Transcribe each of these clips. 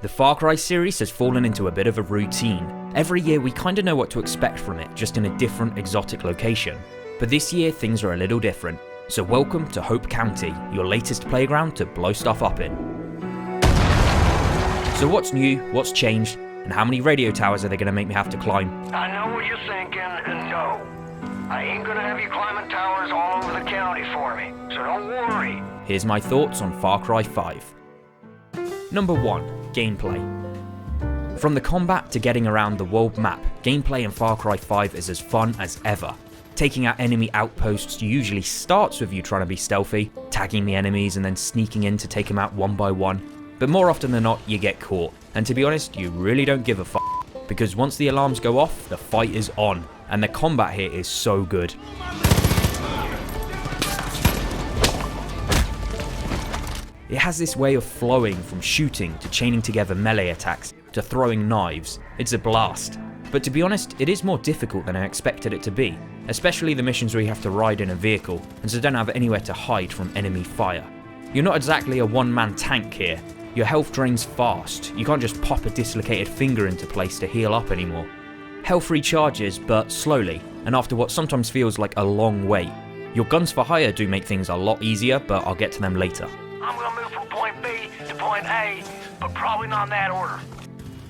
The Far Cry series has fallen into a bit of a routine. Every year we kinda know what to expect from it, just in a different exotic location. But this year things are a little different, so welcome to Hope County, your latest playground to blow stuff up in. So what's new, what's changed, and how many radio towers are they gonna make me have to climb? I know what you're thinking, and no. I ain't gonna have you climbing towers all over the county for me, so don't worry. Here's my thoughts on Far Cry 5. Number 1. Gameplay. From the combat to getting around the world map, gameplay in Far Cry 5 is as fun as ever. Taking out enemy outposts usually starts with you trying to be stealthy, tagging the enemies and then sneaking in to take them out one by one. But more often than not, you get caught. And to be honest, you really don't give a f***, because once the alarms go off, the fight is on. And the combat here is so good. It has this way of flowing from shooting to chaining together melee attacks to throwing knives. It's a blast. But to be honest, it is more difficult than I expected it to be, especially the missions where you have to ride in a vehicle and so don't have anywhere to hide from enemy fire. You're not exactly a one-man tank here. Your health drains fast. You can't just pop a dislocated finger into place to heal up anymore. Health recharges, but slowly, and after what sometimes feels like a long wait. Your guns for hire do make things a lot easier, but I'll get to them later. I'm gonna move from point B to point A, but probably not in that order.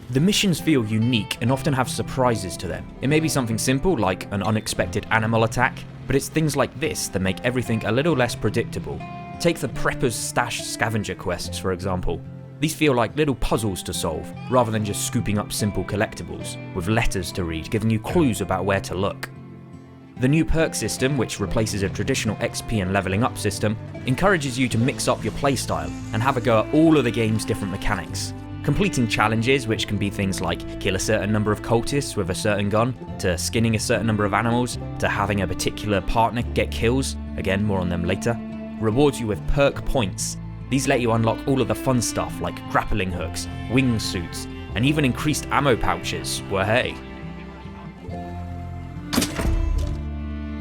The missions feel unique and often have surprises to them. It may be something simple like an unexpected animal attack, but it's things like this that make everything a little less predictable. Take the Prepper's Stash scavenger quests for example. These feel like little puzzles to solve, rather than just scooping up simple collectibles, with letters to read giving you clues about where to look. The new perk system, which replaces a traditional XP and leveling up system, encourages you to mix up your playstyle and have a go at all of the game's different mechanics. Completing challenges, which can be things like kill a certain number of cultists with a certain gun, to skinning a certain number of animals, to having a particular partner get kills, again more on them later, rewards you with perk points. These let you unlock all of the fun stuff like grappling hooks, wingsuits, and even increased ammo pouches, well hey.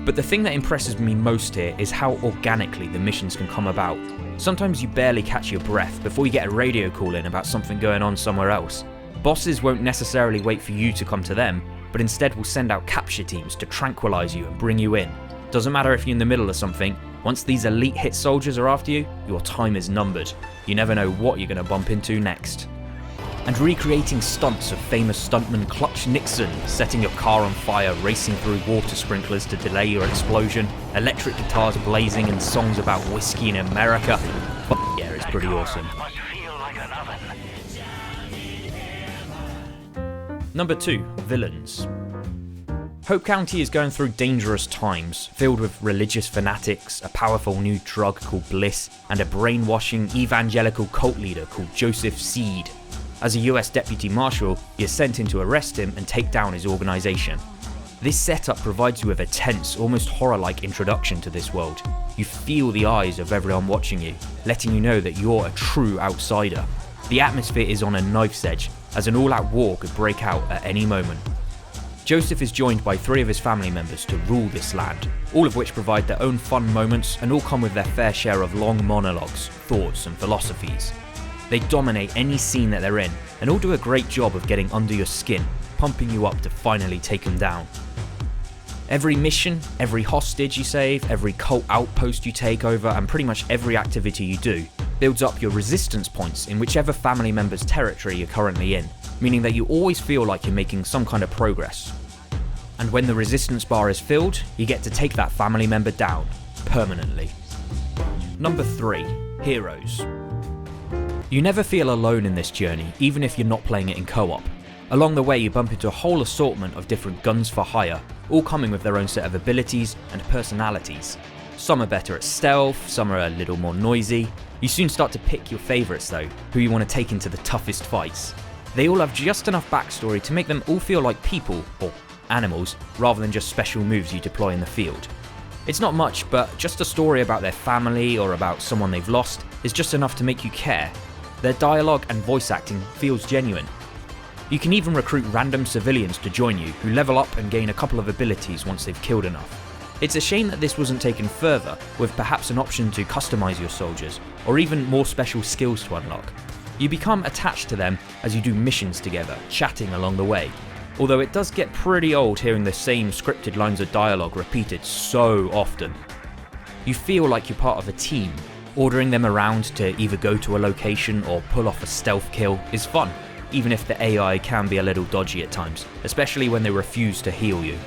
But the thing that impresses me most here is how organically the missions can come about. Sometimes you barely catch your breath before you get a radio call in about something going on somewhere else. Bosses won't necessarily wait for you to come to them, but instead will send out capture teams to tranquilize you and bring you in. Doesn't matter if you're in the middle of something, once these elite hit soldiers are after you, your time is numbered. You never know what you're going to bump into next. And recreating stunts of famous stuntman Clutch Nixon, setting your car on fire, racing through water sprinklers to delay your explosion, electric guitars blazing and songs about whiskey in America. Yeah, it's pretty awesome. Must feel like an oven. Number 2. Villains. Hope County is going through dangerous times, filled with religious fanatics, a powerful new drug called Bliss, and a brainwashing evangelical cult leader called Joseph Seed. As a US Deputy Marshal, you're sent in to arrest him and take down his organisation. This setup provides you with a tense, almost horror-like introduction to this world. You feel the eyes of everyone watching you, letting you know that you're a true outsider. The atmosphere is on a knife's edge, as an all-out war could break out at any moment. Joseph is joined by 3 of his family members to rule this land, all of which provide their own fun moments and all come with their fair share of long monologues, thoughts and philosophies. They dominate any scene that they're in, and all do a great job of getting under your skin, pumping you up to finally take them down. Every mission, every hostage you save, every cult outpost you take over, and pretty much every activity you do, builds up your resistance points in whichever family member's territory you're currently in, meaning that you always feel like you're making some kind of progress. And when the resistance bar is filled, you get to take that family member down, permanently. Number 3. Heroes. You never feel alone in this journey, even if you're not playing it in co-op. Along the way you bump into a whole assortment of different guns for hire, all coming with their own set of abilities and personalities. Some are better at stealth, some are a little more noisy. You soon start to pick your favourites though, who you want to take into the toughest fights. They all have just enough backstory to make them all feel like people, or animals, rather than just special moves you deploy in the field. It's not much, but just a story about their family or about someone they've lost is just enough to make you care. Their dialogue and voice acting feels genuine. You can even recruit random civilians to join you who level up and gain a couple of abilities once they've killed enough. It's a shame that this wasn't taken further, with perhaps an option to customize your soldiers, or even more special skills to unlock. You become attached to them as you do missions together, chatting along the way. Although it does get pretty old hearing the same scripted lines of dialogue repeated so often. You feel like you're part of a team. Ordering them around to either go to a location or pull off a stealth kill is fun, even if the AI can be a little dodgy at times, especially when they refuse to heal you.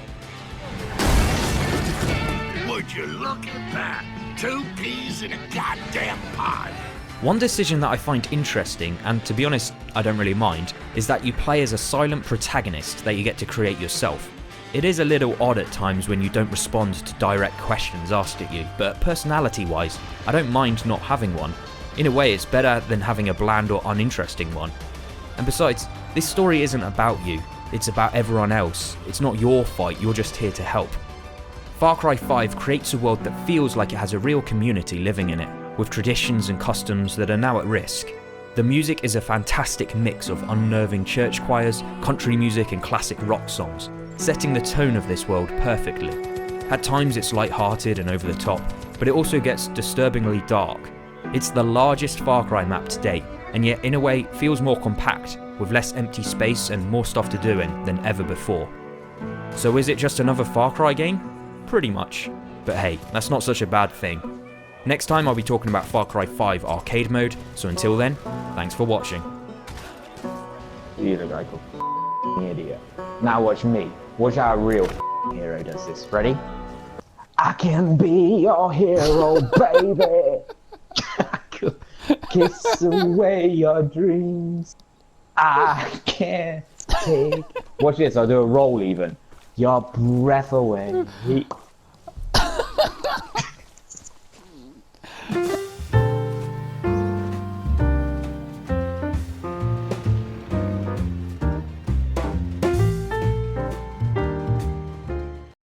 Would you look at that? 2 peas in a goddamn pod. One decision that I find interesting, and to be honest I don't really mind, is that you play as a silent protagonist that you get to create yourself. It is a little odd at times when you don't respond to direct questions asked at you, but personality-wise, I don't mind not having one. In a way, it's better than having a bland or uninteresting one. And besides, this story isn't about you, it's about everyone else. It's not your fight, you're just here to help. Far Cry 5 creates a world that feels like it has a real community living in it, with traditions and customs that are now at risk. The music is a fantastic mix of unnerving church choirs, country music and classic rock songs, setting the tone of this world perfectly. At times it's light-hearted and over the top, but it also gets disturbingly dark. It's the largest Far Cry map to date, and yet in a way feels more compact, with less empty space and more stuff to do in than ever before. So is it just another Far Cry game? Pretty much. But hey, that's not such a bad thing. Next time I'll be talking about Far Cry 5 arcade mode, so until then, thanks for watching. You look like a idiot. Now watch me. Watch how a real hero does this. Ready? I can be your hero, baby. Kiss away your dreams. I can't take. Watch this, I'll do a roll even. Your breath away.